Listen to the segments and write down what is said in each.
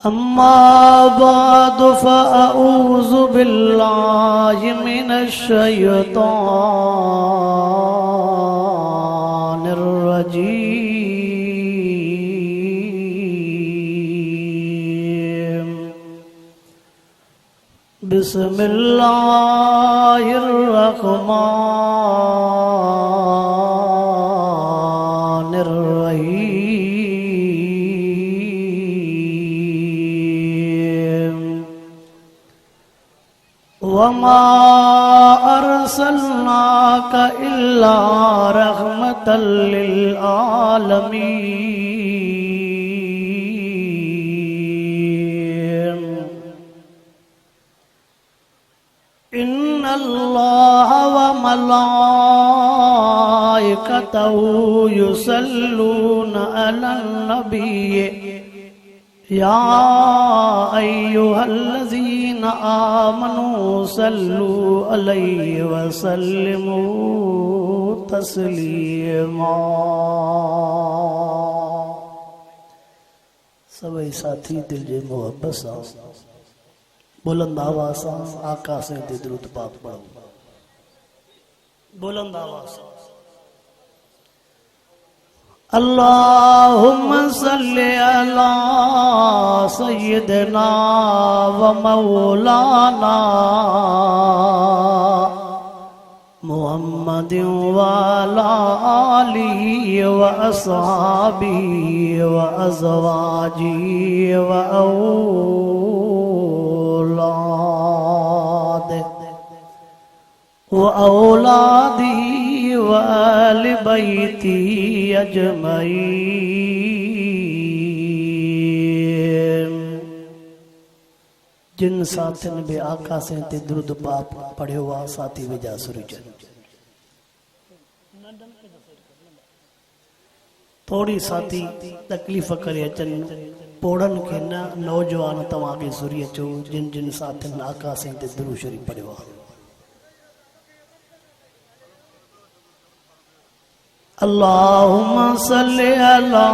अम्मा बाद फ़अऊज़ु बिल्लाहि मिनश्शैतानिर रजीम। बिस्मिल्लाहिर रहमानिर रहीम। वमा अर्सलनाका इल्ला रहमतल लिल आलमीन। इन्नल्लाह व मलाइकतहु युसल्लूना अलन नबिय्य या अय्युहल्लज़ीना आमनू सल्लू अलैहि वसल्लिमू तस्लीमा। सभी साथी दिल जे मोहब्बत सां बुलंद आवाज़ सां आका से दुरूद पाक पढ़ो। बुलंद आवाज़ सां अल्लाहुम्मा सल्लि अला सय्यिदना व मौलाना मुहम्मदिन व अला आलिहि व अस्हाबिहि व अज़वाजिहि व औलादिहि व अहलि बैति अजमईन। जिन साथियुनि बि आका से ते दुरूद पाक पढ़ियो आहे साथी वेझा सुरजन। थोड़ी साथी तकलीफ़ करे अचनि पोड़नि खे न नौजवान तव्हांखे सुरी अचो जिन जिन साथियुनि आका से ते दुरूद शरीफ़ पढ़ियो आहे। अल्लाहुम्मा सल्लि अला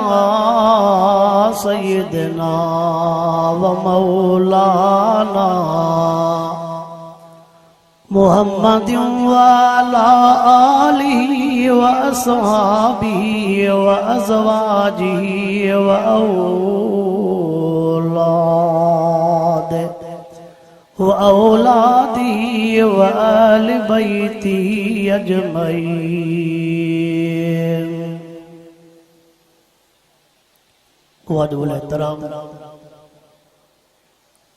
सय्यिदना व मौलाना मुहम्मदिन व अला आलिहि व अस्हाबिहि व अज़वाजिहि व औलादिहि व अहलि बैति अजमईन। वाजिबुल एहतराम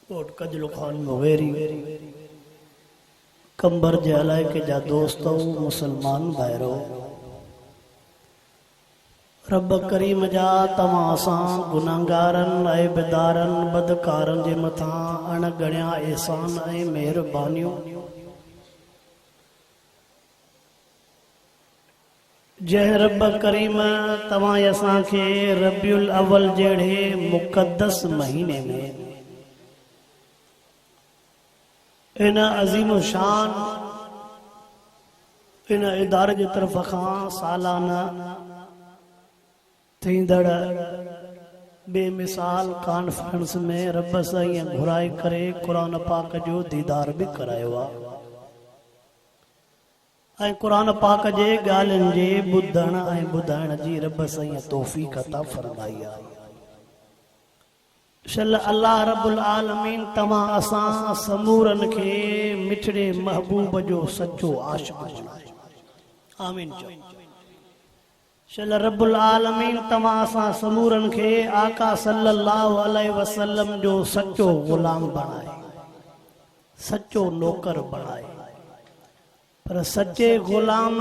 कोट कजलो खान मुगेरी कंबर जे इलाइक़े जा दोस्तों मुसलमान भाइरो, रब करीम जा तव्हां सां गुनाहगारनि ऐबदारनि बदकारनि जे मथां अणगणिया एहसान ऐं महिरबानियूं जंहिं रब करीम तव्हां असांखे रबियुल अव्वल जहिड़े मुक़द्दस महीने में इन अज़ीम शान इन इदारे जी तरफ़ खां सालाना थींदड़ बेमिसाल कॉन्फ्रेंस में रब सां ईअं घुराए करे क़ुरान पाक जो दीदार बि करायो आहे ऐं क़ुरान पाक जे ॻाल्हियुनि जे ॿुधण ऐं ॿुधाइण जी रब सां ईअं तौफ़ीक़ अता फरमाई आहे। शल अल्लाह रब्बुल आलमीन तव्हां असां समूरनि खे मिठड़े महबूब जो सच्चो आशिक़ बणाए। आमीन चओ। शल रब्बुल आलमीन तव्हां असां समूरनि खे आका सल्लल्लाहु अलैहि वसल्लम जो सच्चो ग़ुलाम बणाए, सच्चो नौकर बणाए। पर सच्चे ग़ुलाम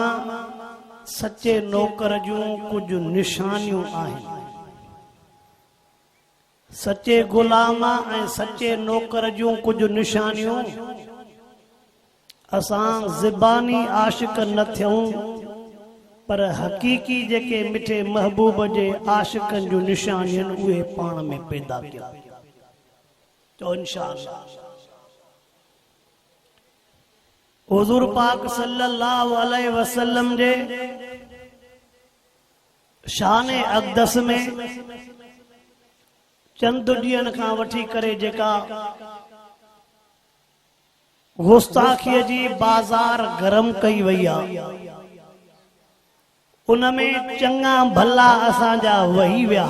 सच्चे नौकर जूं कुछ निशानियूं आहिनि। सच्चे ग़ुलाम ऐं सच्चे नौकर जूं कुछ निशानियूं असां ज़बानी आशिक़ न थियूं पर हक़ीक़ी जेके मिठे महबूब जे आशिक़नि जूं निशानियूं उहे पाण में पैदा कयूं। तो इंशाअल्लाह हुज़ूर पाक सल्लल्लाहु अलैहि वसल्लम जे शान अक़दस में चंद ॾींहंनि खां वठी करे जेका गुस्ताखीअ जी बाज़ार गरम कई वई आहे, उनमें चङा भला असांजा वही विया।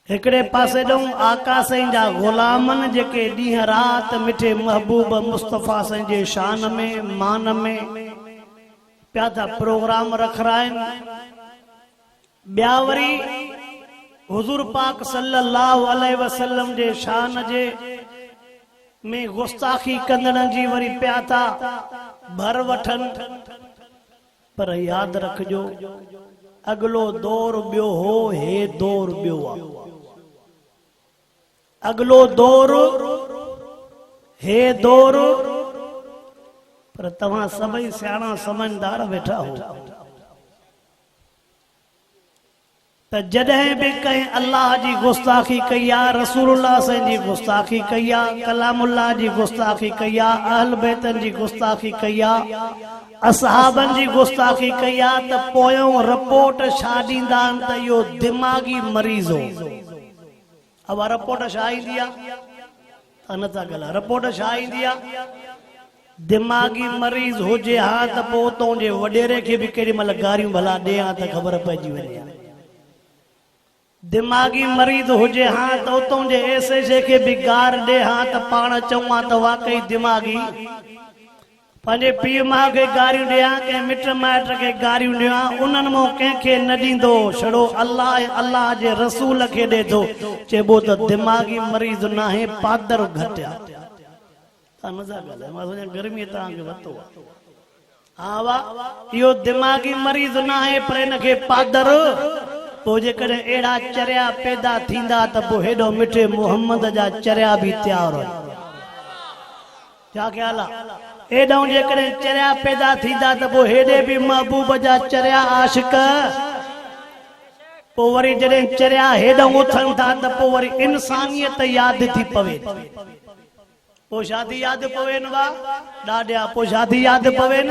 हिकिड़े पासे ॾऊं आका साईं जा ग़ुलामनि जेके ॾींहं राति मिठे महबूब मुस्तफ़ा साईं जे शान में मान में पिया था प्रोग्राम रखराइनि। ॿिया वरी हुज़ूर पाक सल्लल्लाहु अलैहि वसल्लम जे शान जे में गुस्ताखी कंदड़नि जी वरी पिया था भर वठनि। पर यादि रखिजो, अगलो दौर ॿियो हो, हे दौर ॿियो आहे। अगलो दौर हे दौर, पर तव्हां सभई सियाणा समझदार वेठा हो त जॾहिं बि कंहिं अल्लाह जी गुस्ताखी कई आहे, रसूलुल्लाह साईं जी गुस्ताखी कई आहे, कलामुल्लाह जी गुस्ताखी कई आहे, अहल बैतनि जी गुस्ताखी कई आहे, असहाबनि जी गुस्ताखी कई आहे, त पोयों रिपोर्ट छा ॾींदा आहिनि त इहो दिमाग़ी मरीज़ हो। अब रिपोर्ट छा ईंदी आहे? नथा ॻाल्हायो। रिपोर्ट छा ईंदी आहे? दिमाग़ी मरीज़ हुजे हा त पोइ उतां जे वॾेरे खे बि केॾी महिल गारियूं भला ॾे हा त ख़बर पइजी वञे। दिमाग़ी मरीज़ हुजे हा त उतां जे एसएचे खे बि गार ॾे हा त पाण चऊं हा त वाकई दिमाग़ी। पंहिंजे पीउ माउ खे गारियूं ॾियां, कंहिं मिट माइट खे गारियूं ॾियां, उन्हनि मां कंहिंखे न ॾींदो, छड़ो अल्लाह अल्लाह जे रसूल खे ॾे थो। चइबो त दिमाग़ी मरीज़ न आहे, पादर घटि आहे। गर्मी तव्हांखे वरितो आहे। हा वाह, इहो दिमाग़ी मरीज़ न आहे, पर हिनखे पादर। पोइ जेकॾहिं अहिड़ा चरिया पैदा थींदा त पोइ हेॾो मिठे मुहम्मद जा चरिया बि तयारु आहिनि। छा ख़्याल आहे? एॾो जेकॾहिं चरिया पैदा थींदा त पोइ हेॾे बि महबूब जा चरिया आशिक। पोइ वरी जॾहिं चरिया हेॾो उथनि था त पोइ वरी इंसानियत यादि थी पवे। पोइ शादी यादि पवे न वा ॾाढिया, पोइ शादी यादि पवे न।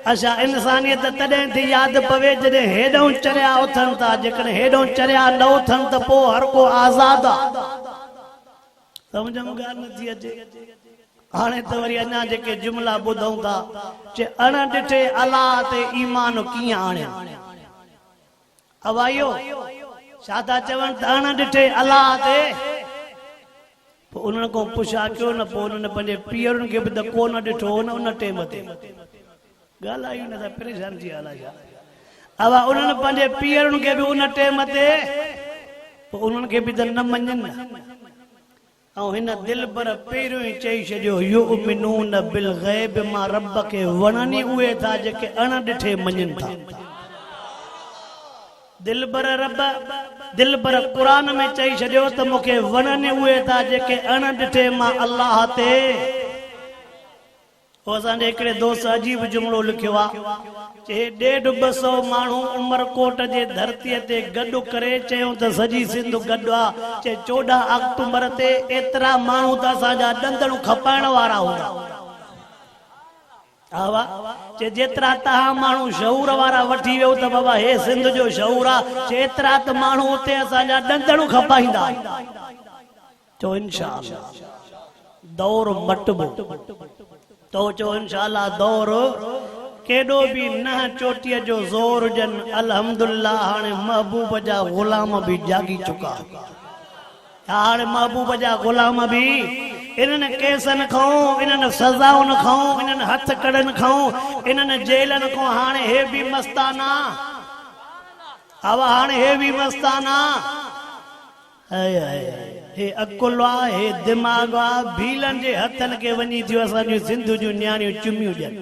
अच्छा, इंसानियत तॾहिं थी यादि पवे जॾहिं हेॾो चरिया उथनि था। जेकॾहिं हेॾो चरिया न उथनि त पोइ हर को आज़ाद आहे। सम्झ में ॻाल्हि नथी अचे। हाणे त वरी अञा जेके जुमला ॿुधूं था, चे अण ॾिठे अलाह ते ईमान कीअं आणिया। अवायो छा था चवनि त अण ॾिठे अलाह ते। पोइ उन्हनि खां पुछा कयो न, पोइ उन्हनि पंहिंजे पीअरुनि खे बि त कोन ॾिठो न उन टाइम ते। ॻाल्हायूं न त परेशान थी हला छा। अवा उन्हनि पंहिंजे पीअरुनि खे बि उन टाइम ते, पोइ उन्हनि खे बि त न मञनि। ऐं हिन दिल पर पहिरियों ई चई छॾियो, युमिनून बिल गैब, मां रब खे वणनि उहे था जेके अण ॾिठे मञनि था। दिल पर रब, दिल पर क़ुरान में चई छॾियो त मूंखे वणनि उहे था जेके अण ॾिठे मां अल्लाह ते। असांजे हिकिड़े दोस्त अजीब जुमिलो लिखियो आहे, चे 150-200 माण्हू उमरकोट जे धरतीअ ते गॾु करे चयूं त सॼी सिंध गॾु आहे। चे 14 अक्टूबर ते एतिरा माण्हू त असांजा ॾंदड़ू खपाइण वारा हूंदा। हा वाह, चे जेतिरा तव्हां माण्हू शऊर वारा वठी वियो त बाबा हे सिंध जो शऊर आहे, चे एतिरा त माण्हू उते असांजा ॾंदड़ू खपाईंदा। चो इंशाअल्लाह दौर मटबो तो चो इंशाअल्लाह दौर केॾो बि न चोटीअ जो ज़ोर जन। अल्हम्दुलिल्लाह हाणे महबूब जा ग़ुलाम बि जागी चुका। हाणे महबूब जा ग़ुलाम बि इन्हनि केसनि खां, इन्हनि सज़ाउनि खां, इन्हनि हथ कड़नि खां, इन्हनि जेलनि खां हाणे हे बि मस्ताना। हवा हाणे हे बि मस्ताना। हे अकुल आहे, हे दिमाग़ आहे। भीलनि जे हथनि खे वञी थियूं असांजूं सिंध जूं न्याणियूं चुमियूं ॾियनि।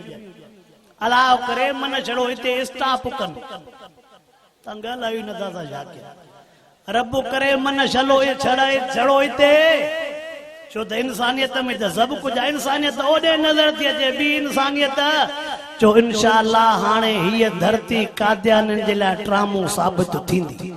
अलाह करे मन छड़ो हिते स्टाप कनि। तव्हां ॻाल्हायूं नथा था छा कया। रब करे मन छड़ो हिते, छो त इंसानियत में त सभु कुझु आहे। इंसानियत ओॾे नज़र थी अचे, ॿी इंसानियत। चो इंशाअल्लाह हाणे हीअ धरती कादियाननि जे लाइ ट्रामो साबित थींदी।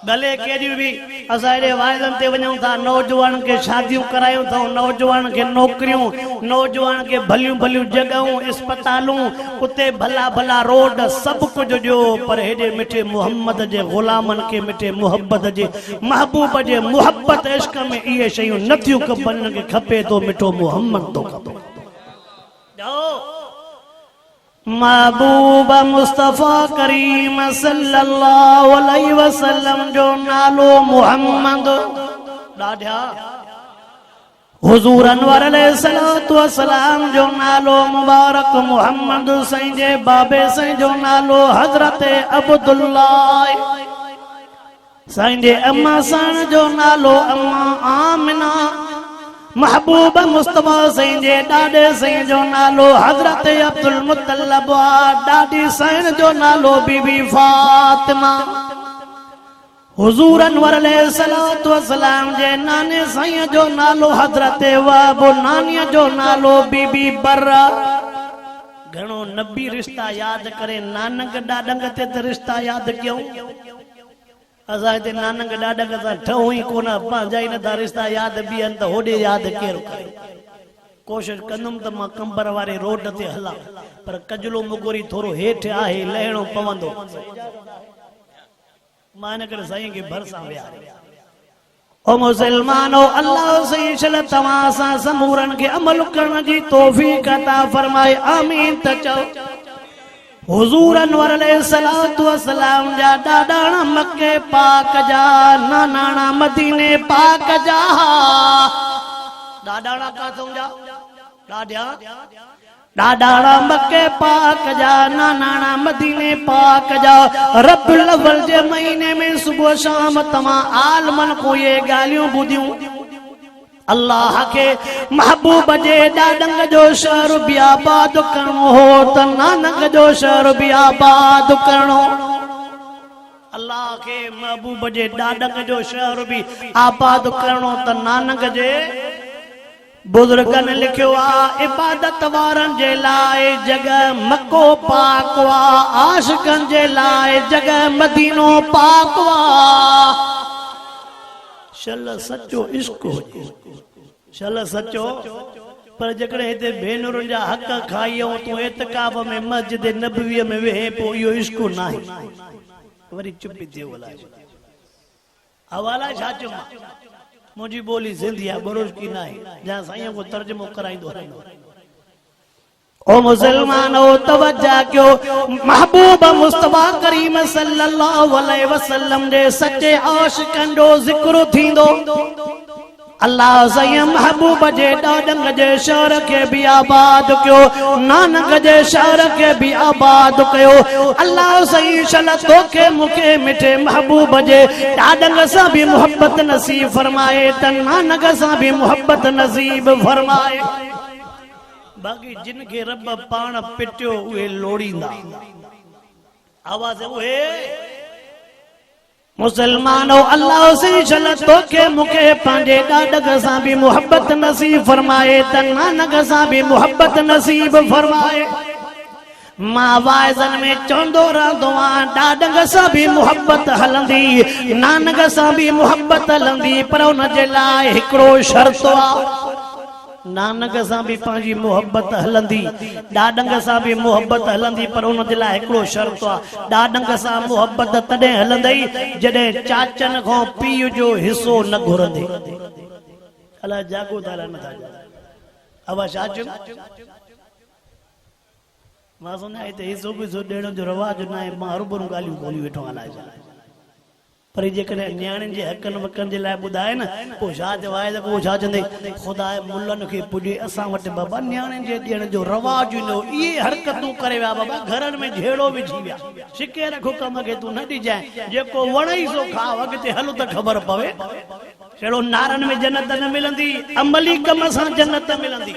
भले केॾियूं बि असां हेॾे वाइदनि ते वञूं था, नौजवान खे शादियूं करायूं था, नौजवान खे नौकरियूं, नौजवान खे भलियूं भलियूं जॻहूं, इस्पतालूं, उते भला भला रोड, सभु कुझु ॾियो, पर हेॾे मिठे मुहम्मद जे ग़ुलामनि खे, मिठे मुहब्बत जे महबूब जे मुहब्बत इश्क में इहे शयूं नथियूं खपनि, खे खपे थो मिठो मुहम्मद थो खपे। महबूब मुस्तफ़ा करीम सल्लल्लाहु अलैहि वसल्लम जो नालो मुहम्मद ॾाढा, हुज़ूर अनवर अलैहिस्सलातु वस्सलाम जो नालो मुबारक मुहम्मद, साईं जे बाबे साईं जो नालो हज़रत अब्दुल्लाह, साईं जे अम्मा साईं जो नालो अम्मा आमिना, महबूब मुस्तफ़ा साईं जे ॾाॾे साईं जो नालो हज़रत अब्दुल मुत्तलिब, ॾाॾी साईं जो नालो बीबी फातिमा, हुज़ूर अनवर अलैहिस्सलातु वस्सलाम जे नाने साईं जो नालो हज़रत वहब, नानीअ जो नालो बीबी बर्रा। घणो नबी रिश्ता यादि करे, नानक ॾाॾंग ते त रिश्ता यादि कयूं, असां हिते नानक ॾाॾंग सां ठहूं ई कोन, पंहिंजा ई नथा रिश्ता यादि बीहनि त होॾे यादि केरु करे। कोशिशि कंदुमि त मां कंबर वारे रोड ते हलां, पर कजलो मुगोरी थोरो हेठि आहे, लहिणो पवंदो, मां इन करे साईं खे भरिसां विहारे। ओ मुसलमानो, अल्लाह साईं शल तव्हां सां समूरनि खे अमल करण जी तौफ़ीक़ अता फरमाए, आमीन त चओ। हुज़ूर अनवर अलैहिस्सलातु वस्सलाम जा ॾाॾाणा मक्के पाक जा, नानाणा मदीने पाक जा, ॾाॾाणा काथों जा, ॾाॾाणा मक्के पाक जा, नानाणा मदीने पाक जा। रब्बुल अव्वल जे महीने में सुबह शाम तमाम आलमन को ये ॻाल्हियूं ॿुधियूं, अल्लाह के महबूब जे ॾाॾंग जो शहर बि आबाद करणो हो त नानक जो शहर बि आबाद करणो, अल्लाह के महबूब जे ॾाॾंग जो शहर बि आबाद करणो त नानक जे बुजुर्गनि लिखियो आहे, इबादत वारनि जे लाइ जॻह मक्को पाक वा, आशिकनि जे लाइ जॻह मदीनो पाक वा। शल सचो इश्क हुजे, शल सचो, पर जेकॾहिं हिते भेनरुनि जा हक़ खाई तूं एतिकाफ़ में मस्जिद नबवीअ में वेहे, पोइ इहो इश्क न आहे, वरी चुप थी वञे। हवाला छा चयो, मुंहिंजी ॿोली सिंधी आहे, बरोज़ की न आहे, जंहिं साईं को तर्जुमो कराईंदो रहंदो। ओ मुसलमानो तवज्जो कयो, महबूब मुस्तफ़ा करीम सल्लल्लाहु अलैहि वसल्लम जे सच्चे आशिकनि जो ज़िक्र थींदो, अल्लाह साईं महबूब जे ॾाॾंग जे शहर खे बि आबाद कयो, नानक जे शहर खे बि आबाद कयो। अल्लाह साईं शल तोखे मूंखे मिठे महबूब जे ॾाॾंग सां बि मोहब्बत नसीब फरमाए त नानक सां बि मोहब्बत नसीब फरमाए। बाक़ी जिन खे रब पाण पिटियो उहे लोड़ींदा, आवाज़ उहे। मुसलमानो, अल्लाह से शल तोखे मूंखे पंहिंजे ॾाॾंग सां बि मोहब्बत नसीब फरमाए त नानक सां बि मोहब्बत नसीब फरमाए। मां वाइज़नि में चवंदो रहंदो आहियां, ॾाॾंग सां बि मोहब्बत हलंदी, नानक सां बि मोहब्बत हलंदी, पर उन जे लाइ हिकिड़ो शर्त आहे, नानक सां बि पंहिंजी मोहब्बत हलंदी, ॾाॾंग सां बि मोहब्बत हलंदी, पर उन जे लाइ हिकिड़ो शर्त आहे, ॾाॾंग सां मोहब्बत तॾहिं हलंदई जॾहिं चाचनि खां पीउ जो हिसो न घुरंदे। अलाए जागो था नथा अब छा मां सम्झा हिते हिसो विसो ॾियण जो रवाज न आहे, मां हरूभरू ॻाल्हियूं ॿोलियूं वेठो ॻाल्हाए छा, पर जेकॾहिं न्याणियुनि जे हक़नि वक़नि जे लाइ ॿुधाए न, पोइ छा चवाए त पोइ छा चवंदे, ख़ुदा मुल्हनि खे पुॼे असां वटि बाबा न्याणियुनि जे ॾियण जो रवाज न, इहे हरकतूं करे विया बाबा, घरनि में झेड़ो विझी विया, शिके रखो कम खे तूं न ॾिजांइ, जेको वणई सो खा, अॻिते हल त ख़बर पवे। छेड़ो नारनि में जन्नत न मिलंदी, अमली कम सां जन्नत मिलंदी।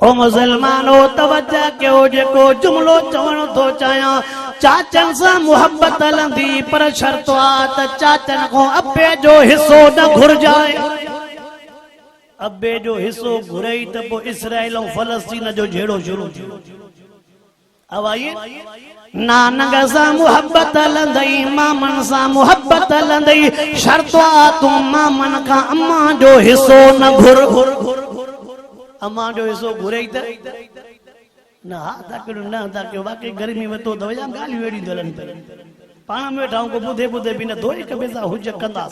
ओ मुसलमानो तवज्जो कयो, जेको जुमिलो चवण थो चाहियां, चाचनि सां मोहब्बत हलंदी, पर शर्त आहे त चाचनि खां अबे जो हिसो न घुरजाए। अबे जो हिसो घुरई त पोइ इसराइल ऐं फलस्तीन जो झेड़ो शुरू थियो। अब आइए नानक सा मोहब्बत लंदई मामन सा मोहब्बत लंदई शर्त तू मामन का अम्मा जो हिस्सो न घुर अम्मा जो हिस्सो घुरे ना ना बाकी गर्मी में तो दवाई गाली वेड़ी दलन पाण में वेठा को बुधे बुधे भी न धोई कबे सा हुज कंदा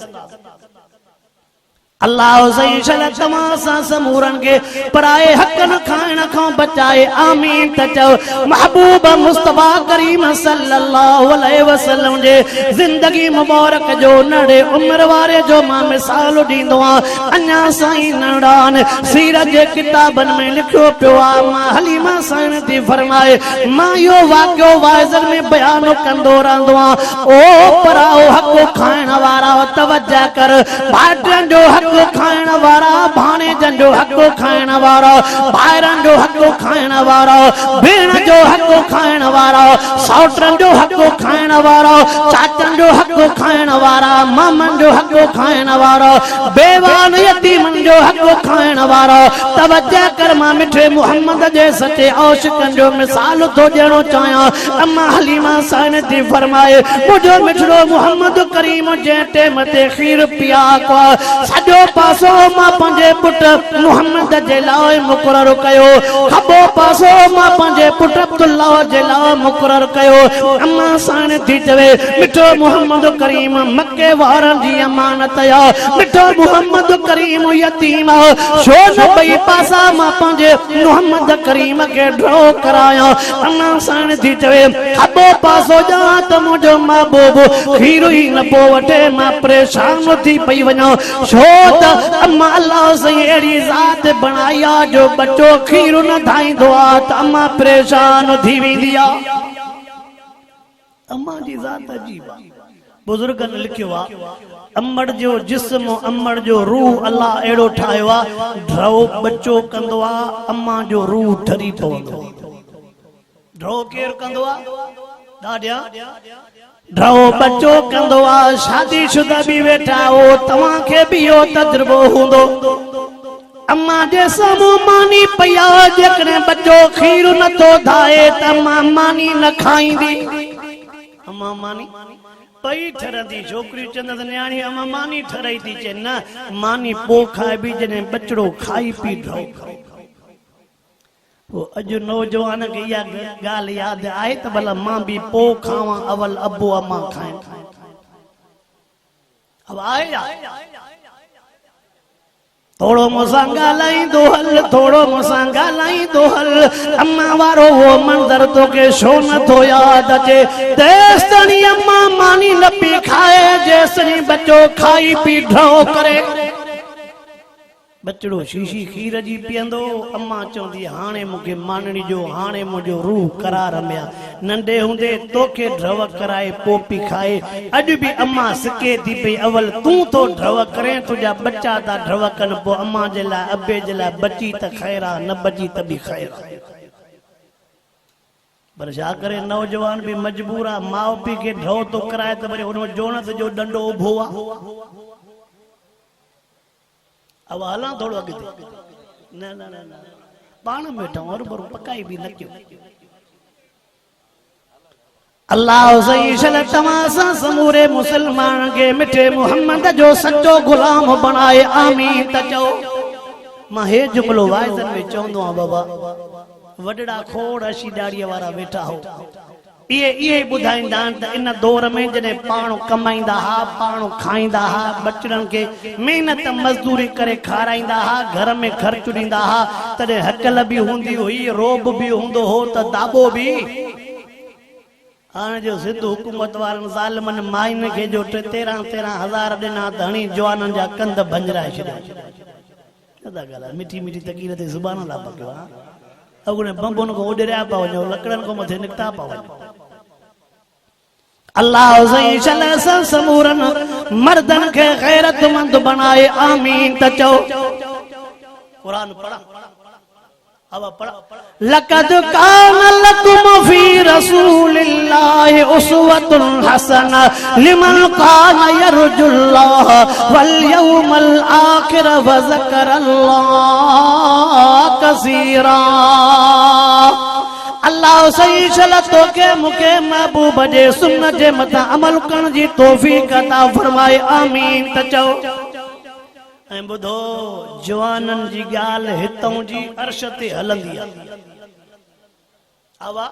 अल्लाह सही शल तमासा समूरन के पराए हक न खाण खां बचाए आमीन त चओ महबूब मुस्तफा करीम सल्लल्लाहु अलैहि वसल्लम जे जिंदगी मुबारक जो नड़े उम्र वारे जो मां मिसाल दींदो आ अन्या साईं नड़ान सीरत जे किताबन में लिखियो पियो आ मां हलीमा साईं थी फरमाए मां यो वाक्यो वाइजन में बयान कंदो रहंदो आ ओ पराओ हक खाइण वारा तवज्जो कर भाटियन जो हक खाइण वारा भाणे जो हक खाइण वारा भाइरन जो हक खाइण वारा भेण जो हक खाइण वारा सौटन जो हक खाइण वारा चाचन जो हक खाइण वारा मामन जो हक खाइण वारा बेवान यतीमन जो हक खाइण वारा तवज्जो कर मां मिठे मोहम्मद जे सचे आशिकन जो मिसाल तो ॾियणो चाहियां अम्मा हलीमा साईं थी फरमाए मुझो मिठड़ो मोहम्मद करीम जे टेम ते खीर पिया को सॼो पासो मां पंहिंजे पुट मोहम्मद जे लाइ मुक़ररु कयो खबो पासो मां पंहिंजे पुट अब्दुल्लाह जे लाइ मुक़ररु कयो अम्मा साईं थी चवे मिठो मोहम्मद करीम मके वारनि जी अमानत आ मिठो मोहम्मद करीम यतीम छो न ॿई पासा मां पंहिंजे मोहम्मद करीम खे ड्रो कराया अम्मा साईं थी चवे खबो पासो ॼाण त मुंहिंजो महबूब खीर ई न पोइ वठे मां परेशान थी पई वञा छो अम्मा अल्लाह से एड़ी जात बनाया जो बच्चो खीर न धाईंदो आ त अम्मा परेशान थी वेंदी आ अम्मा जी जात अजीब आ बुजुर्गन लिखियो आ अम्मड़ जो जिस्म अम्मड़ जो रूह अल्लाह एड़ो ठायो आ ड्रो बच्चो कंदो आ अम्मा जो रूह ठरी पवंदो ड्रो केर कंदो आ दादिया ड्रो बच्चो कंदो आ शादीशुदा भी वेठा हो तव्हां खे भी यो तजुर्बो हूंदो अम्मा जे साम्हूं मानी पया जेकॾहिं बच्चो खीर नथो धाए त अम्मा मानी न खाईंदी अम्मा मानी पई ठरंदी छोकिरी चंद न्याणी अम्मा मानी ठरई थी चए न मानी पो खाए भी जॾहिं बचड़ो खाई पी ड्रो वो अजु नौजवान के या गाल याद आए तो भला मां भी पो खावा अवल अबू अम्मा खाए अब आए थोड़ो मुसां ॻाल्हाईंदो हल थोड़ो मुसां ॻाल्हाईंदो हल अम्मा वारो वो मंज़र तोखे छो नथो यादि अचे तेसिताईं अम्मा मानी न पी खाए जेसिताईं बच्चो खाई पी ड्रो करे बचड़ो शीशी खीर जी पीअंदो अम्मा चवंदी हाणे मूंखे मानणी जो हाणे मुंहिंजो रूह करार में आहे नंढे हूंदे तोखे ड्रव कराए पोइ पी खाए अॼु बि अम्मा सिके थी पई अवल तूं तो ड्रव करे तुंहिंजा बच्चा था ड्रव कनि पोइ अम्मा जे लाइ अबे जे लाइ बची त ख़ैर आहे न बची त बि ख़ैर आहे पर छा करे नौजवान बि मजबूर आहे माउ पीउ खे ड्रव थो कराए त वरी हुन जोणत जो डंडो उभो आहे अब हला थोड़ो अॻिते न न न पाण वेठा और पर पकाई भी न कयो अल्लाह सही शल तमासा समूरे मुसलमान के मिठे मोहम्मद जो सच्चो गुलाम बनाए आमीन त चओ मां हे जुमलो वाइज़न में चवंदो आ बाबा वडड़ा खोड़ अशी दाड़ीअ वारा वेठा हो ये बुधाइंदा त इन दौर में जॾहिं पाण कमाईंदा हा पाण खाईंदा हा बचड़न के मेहनत मजदूरी करे खाराईंदा हा घर में खर्च ॾींदा हा तॾहिं हकल भी हुंदी हुई रोब भी हुंदो हो त दाबो भी हाणे जो सिद्ध हुकूमत वारनि ज़ालिमनि माइन खे जो 13,000 ॾिना त हणी जवाननि जा कंध भंजराए छॾिया मिठी मिठी तकीर ते ज़ुबान ला पकियो अगुणे बंबुन को उॾरिया पा वञो लकड़न को मथे निकता पा वञो अल्लाह सही शल समूरन मर्दन के गैरतमंद बनाए आमीन त चओ कुरान पढ़ा अब पढ़ा लक़द कान लकुम फी रसूलिल्लाहि उस्वतुन हसना लिमन कान यरजुल्लाह वल यौमल आखिर व ज़करल्लाह कसीरा अल्लाह सही चल तोखे मूंखे महबूब जे सुन्नत जे मथां अमल करण जी तौफ़ीक़ अता फरमाए आमीन। त चओ ऐं ॿुधो जवाननि जी ॻाल्हि हितों जी अर्श ते हलंदी आहे। आवा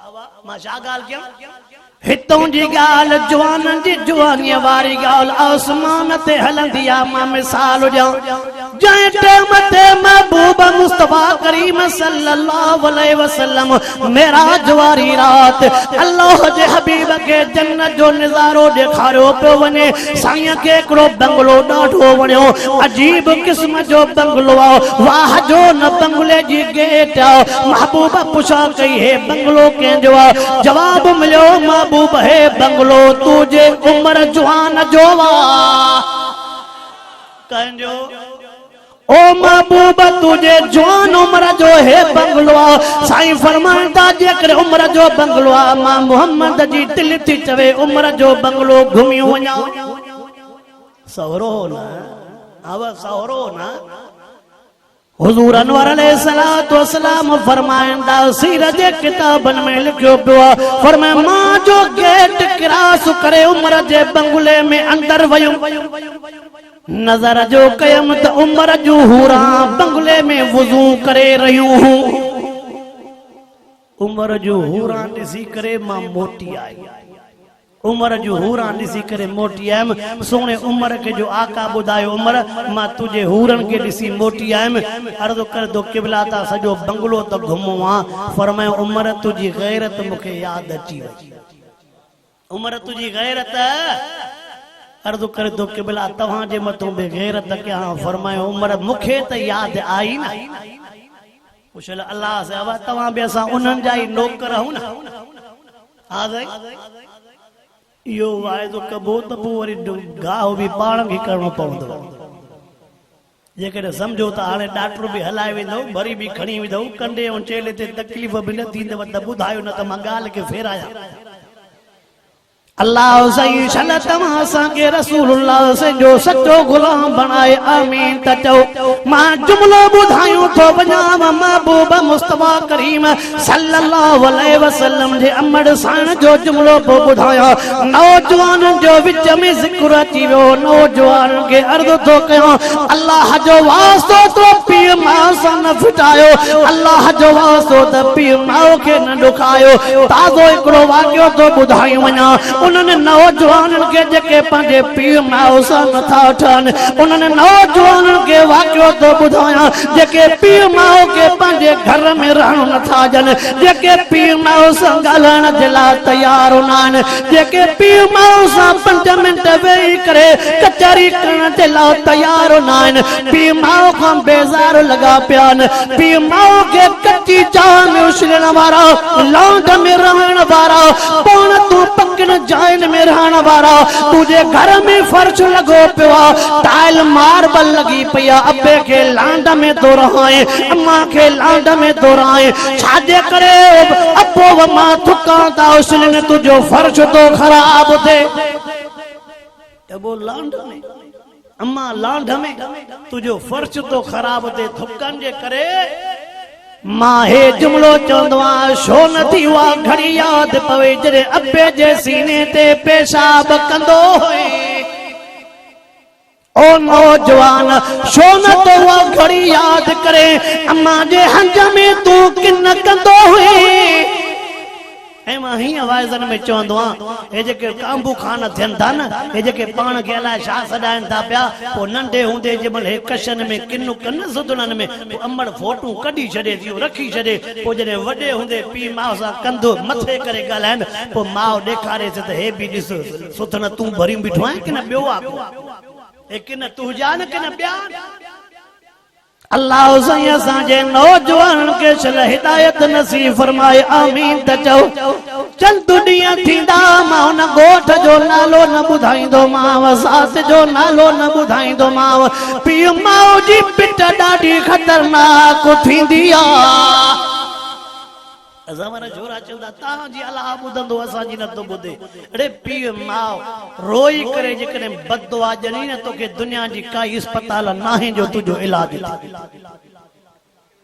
मां छा ॻाल्हि कयां? हितों जी ॻाल्हि जवाननि जी जवानीअ वारी ॻाल्हि आसमान ते हलंदी आहे। मां मिसाल ॾियां जंहिं टाइम ते महबूब मुस्तफा करीम सल्लल्लाहु अलैहि वसल्लम मेराज वारी रात अल्लाह जे हबीब खे जन्नत जो नज़ारो ॾेखारियो पियो वञे। साईं खे हिकिड़ो बंगलो ॾाढो वणियो, अजीब क़िस्म जो बंगलो आहे, वाह जो न बंगले जी गेट आहे। महबूब पुछा कई हे बंगलो कंहिंजो आहे? जवाब मिलियो महबूब हे बंगलो तुझे उम्र जवान जो आहे। कंहिंजो? ओ महबूब तुझे जवान उम्र जो है बंगलो। साईं फरमाईंदा जेकर उम्र जो बंगलो आहे मां मोहम्मद जी दिल थी चवे उम्र जो बंगलो घुमी वञा। सवरो न आवा सवरो न। हुजूर अनवर अलैहिस्सलातु वस्सलाम फरमाईंदा सीरत जे किताबनि में लिखियो पियो आहे फरमाए मां जो गेट क्रॉस करे उम्र जे बंगले में अंदर वयुमि नजर जो कयम त उम्र जूं हूरा बंगले में वुज़ू करे रहियूं हूं। उम्र जूं हूरा ॾिसी करे मां मोटी आई। उम्र जूं हूरा ॾिसी करे मोटी आयमि। सोने उम्र के जो आका ॿुधायो उम्र मां तुझे हूरनि खे ॾिसी मोटी आयमि। अर्ज़ कर दो क़िबला ता सॼो बंगलो त घुमो आहे। फरमायो उम्र तुंहिंजी गैरत मूंखे यादि अची वई। उम्र तुंहिंजी गैरत अर्ज़ कर दो क़िबला तव्हां जे मथां बि गैरत कयां। फरमायो उम्र मूंखे त यादि आई न। पुछल अल्लाह से अब तव्हां बि असां उन्हनि जा ई नौकर आहियूं न। हा साईं इहो वाइदो कबो त पोइ वरी गाह बि पाण खे करणो पवंदो। जेकॾहिं सम्झो त हाणे डॉक्टर बि हलाए वेंदो भरी बि खणी वेंदो कंडे ऐं चेले ते तकलीफ़ बि न थींदव त ॿुधायो न त मां ॻाल्हि खे फेरायां। अल्लाह सही छल तव्हां असांखे रसूलुल्लाह से जो सच्चो गुलाम बणाए आमीन। त चओ मां जुमलो ॿुधायूं थो वञां महबूब मुस्तफा करीम सल्लल्लाहु अलैहि वसल्लम जे अमड़ साण जो जुमलो पोइ ॿुधायां। नौजवाननि जो विच में ज़िक्र अची वियो। नौजवाननि खे अर्ज़ थो कयां अल्लाह जो वास्तो तो पीउ माउ सां न फिटायो। अल्लाह जो वास्तो त पीउ माउ खे न ॾुखायो। ताज़ो हिकिड़ो वाक़ियो थो ॿुधाई वञां। उन्हनि नौजवाननि खे जेके पंहिंजे पीउ माउ सां नथा ठहनि उन्हनि नौजवाननि खे वाक़ियो थो ॿुधायां जेके पीउ माउ खे पंहिंजे घर में रहणु नथा ॾियनि, जेके पीउ माउ सां ॻाल्हाइण जे लाइ तयारु न आहिनि, जेके पीउ माउ सां 5 मिंट वेही करे कचहरी करण जे लाइ तयारु न आहिनि, पीउ माउ खां बेज़ार लॻा पिया आहिनि, पीउ माउ खे कची चाह में उछलण वारा, लौंड में रहण वारा, पाण तूं पकड़ जाइन में रहण वारा, तुझे घर में फर्श लगो पियो टाइल मार्बल लगी पिया। अबे के लांड में तो रहाए अम्मा के लांड में तो रहाए छाजे करे अबो मां थुका ता उसने तुझो फर्श तो खराब थे। अबो लांड में अम्मा लांड में तुझो फर्श तो खराब थे थुकन जे करे मां हे जुमलो चवंदो आहियां छो नथी उहा घड़ी यादि पवे जॾहिं अबे जे सीने ते पेशाब कंदो हुए। ओ नौजवान छो न तो उहा घड़ी यादि करे अम्मा जे हंज में तूं किन कंदो हुए। ऐं मां हीअं वाइज़नि में चवंदो आहियां हे जेके कांबू खान थियनि था न हे जेके पाण खे अलाए छा सॾाइनि था पिया पोइ नंढे हूंदे जंहिंमहिल हे कशनि में किन कन सुधणनि में पोइ अमड़ फोटूं कढी छॾे थी रखी छॾे पोइ जॾहिं वॾे हूंदे पीउ माउ सां कंधो मथे करे ॻाल्हाइनि पोइ माउ ॾेखारेसि त हे बि ॾिस सुथण तूं भरी बीठो आहीं की न ॿियो आहे हे की न तूं जा न की न ॿिया। अल्लाह साईं असांजे नौजवाननि खे छल हिदायत नसीब फरमाए आमीन। त चओ चल दुनिया थींदा मां हुन ॻोठ जो नालो न ॿुधाईंदोमांव, सास जो नालो न ॿुधाईंदोमांव, पीउ माउ जी पिट ॾाढी ख़तरनाक थींदी आहे। असां वारा छोरा चवंदा तव्हांजी अलाह ॿुधंदो असांजी नथो ॿुधे। अरे पीउ माउ रोई करे जेकॾहिं बददुआ ॾिनी न तोखे दुनिया जी काई अस्पताल नाहे जो तुंहिंजो इलाज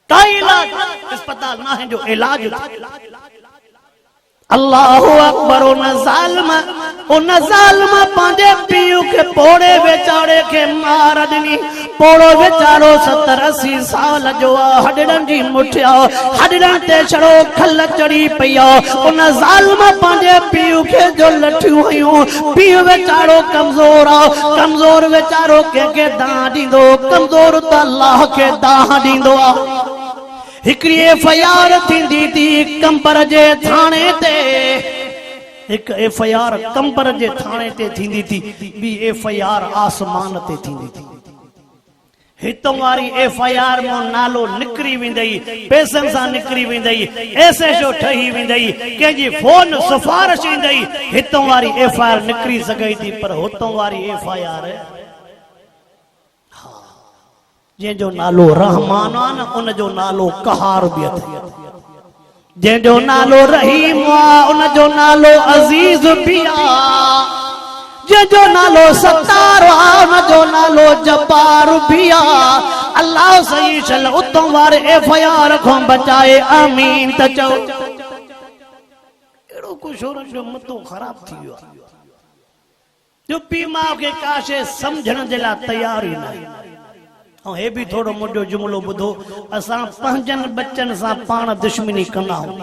काई इलाज अस्पताल नाहे जो इलाज अल्लाहु अकबर। उन ज़ालिम पांजे पीउ के पोड़े बेचारे के मार ॾिनी। पोड़ो बेचारो 70-80 साल जो हडड़न जी मुठिया हडड़न ते छड़ो खल चढ़ी पई। उन ज़ालिम पांजे पीउ के जो लठियूं हुयूं। पीउ बेचारो कमजोर कमजोर बेचारो के दाह ॾींदो कमजोर त अल्लाह के दाह ॾींदो। हिकड़ी FIR थींदी थी कंबर जे थाने ते। एक FIR कंबर जे थाने ते थींदी थी। बी FIR आसमान ते थींदी थी। हितों वारी FIR मो नालो निकरी वेंदई पैसनि सां निकरी वेंदई SHO ठही वेंदई कंहिंजी फोन सिफारिश ईंदई। हितों वारी FIR निकरी सघे थी पर हुतों वारी FIR जंहिंजो नालो रहमान आहे न उन जो नालो कहार बि अथई। जंहिंजो नालो रहीम आहे उन जो नालो अज़ीज़ बि आहे। जंहिंजो नालो सत्तार आहे उन जो नालो जब्बार बि आहे। अल्लाह सही छल उतों वारे FIR खां बचाए आमीन त चओ। एड़ो कुछ होरन जो मतो ख़राब थी वियो आहे जो पीउ माउ खे का शइ सम्झण जे लाइ तयार ई न। हे भी थोड़ो मोटो जुमलो बुधो। असां पंहिंजनि बच्चन सां पाण दुश्मनी कंदा आहियूं।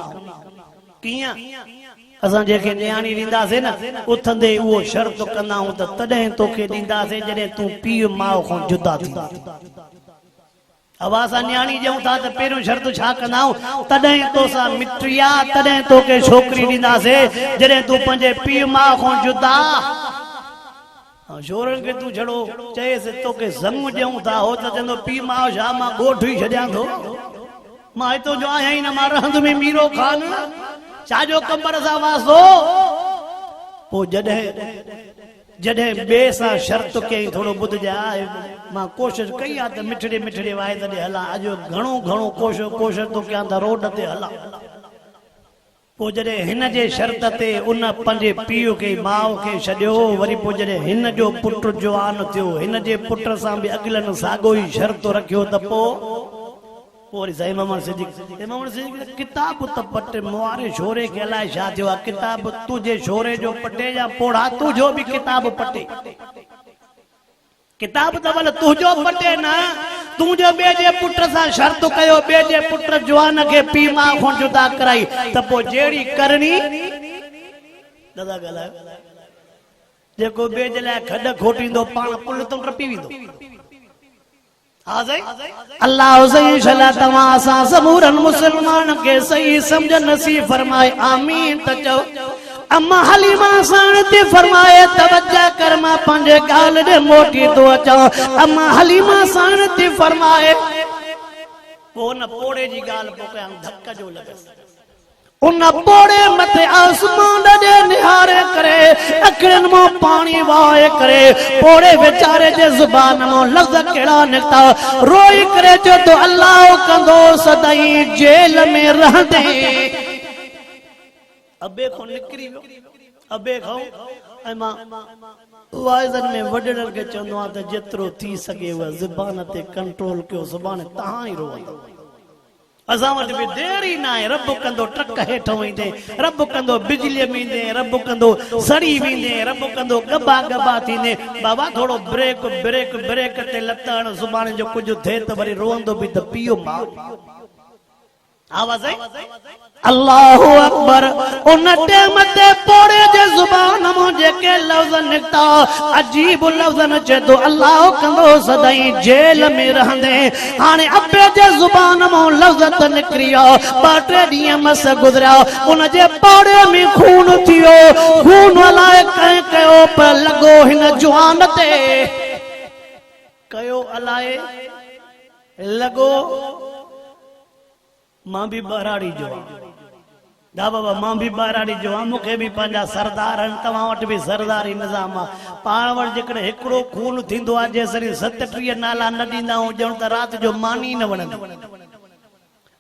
कियां असां जेके न्याणी ॾींदासीं न उथंदे उहो शर्त कंदा आहियूं त तॾहिं तोखे ॾींदासीं जॾहिं तूं पीउ माउ खां जुदा थींदा। अब असां न्याणी ॾियूं था त पहिरियों शर्त छा कंदा आहियूं तॾहिं तोसां मिट्री आहे तॾहिं तोखे छोकिरी ॾींदासीं जॾहिं तूं पंहिंजे पीउ माउ खां जुदा। शोरन के तू छड़ो चएसि तोखे ज़ंग ॾियूं था हो त चवंदो पीउ माउ छा मां ॻोठ ई छॾियां थो। मां हितो जो आहियां ई न मां रहंद में मीरो खान छाजो कंबर सां वासो। पोइ जॾहिं ॿिए सां शर्त कई थोरो ॿुधजाए मां कोशिशि कई आहे त मिठड़े मिठड़े वाए तॾहिं हलां। अॼु घणो कोशिशि तो कयां त रोड ते हलां। पोइ जॾहिं हिन जे शर्त ते उन पंहिंजे पीउ खे माउ खे छॾियो वरी पोइ जॾहिं हिन जो पुटु जवान थियो हिन जे पुट सां बि अॻिलनि साॻियो ई शर्त रखियो त पोइ वरी साईं मोहम्मद सिद्दीक़ किताब त पट मुआरे छोरे खे अलाए छा थियो आहे। किताब तुंहिंजे छोरे जो पटे या पोड़ा तुंहिंजो बि किताब पटे। किताब त भले तुंहिंजो पटे न तूं जो ॿिए जे पुट सां शर्त कयो ॿिए जे पुट जवान खे पीउ माउ खां जुदा कराई त पोइ जहिड़ी करणी दादा ॻाल्हायो जेको ॿिए जे लाइ खॾ खोटींदो पाण पुल तो टपी वेंदो। हा साईं अल्लाह सही छला तव्हां असां समूरन मुस्लमान खे सही सम्झ नसीब फरमाए आमीन त चओ। अम्मा हलीमा साण ते फरमाए तवज्जो कर मां पंहिंजे ॻाल्हि ॾे मोटी थो अचां। अम्मा हलीमा साण ते फरमाए पोइ न पोड़े जी ॻाल्हि पोइ कयां धक जो लॻसि। उन पोड़े मथे आसमान ॾे निहारे करे अखियुनि मां पाणी वहाए करे पोड़े वेचारे जे ज़ुबान मां लफ़्ज़ कहिड़ा निकिता रोई करे चयो तो अल्लाह कंदो सदाई जेल में रहंदे। अबे को निकरी वियो अबे खां ऐं मां वाइज़न में वॾड़नि खे चवंदो आहियां त जेतिरो थी सघे उहा ज़ुबान ते कंट्रोल कयो ज़ुबान तव्हां ई रोवंदो। असां वटि बि देरी न आहे। रब कंदो ट्रक हेठों ईंदे रब कंदो बिजलीअ में ईंदे रब कंदो सड़ी वेंदे रब कंदो गबा गबा थींदे। बाबा थोरो ब्रेक ब्रेक ब्रेक ते लत हण ज़ुबान जो कुझु थिए त वरी रोवंदो बि त पीउ माउ। आवाज़ अल्लाह अकबर। उन टाइम ते पोड़े जे ज़ुबान मां जेके लफ़्ज़ निकता अजीब लफ़्ज़ चे तो अल्लाह कंदो सदाई जेल में रहंदे। हाणे अबे जे ज़ुबान मां लफ़्ज़ त निकरी विया 2-3 ॾींहं मस गुज़रिया उन जे पोड़े में खून थियो। खून अलाए कंहिं कयो पर लॻो हिन जवान ते कयो अलाए लॻो मां भी बहराड़ी जो दा बाबा मां भी बहराड़ी जो मूंखे भी पंहिंजा सरदार आहिनि तव्हां वटि भी सरदारी निज़ाम आहे। पाण वटि जेकॾहिं हिकिड़ो खून थींदो आहे जेसरी 37 नाला न ॾींदा आहियूं ॼण त राति जो मानी न वणंदी।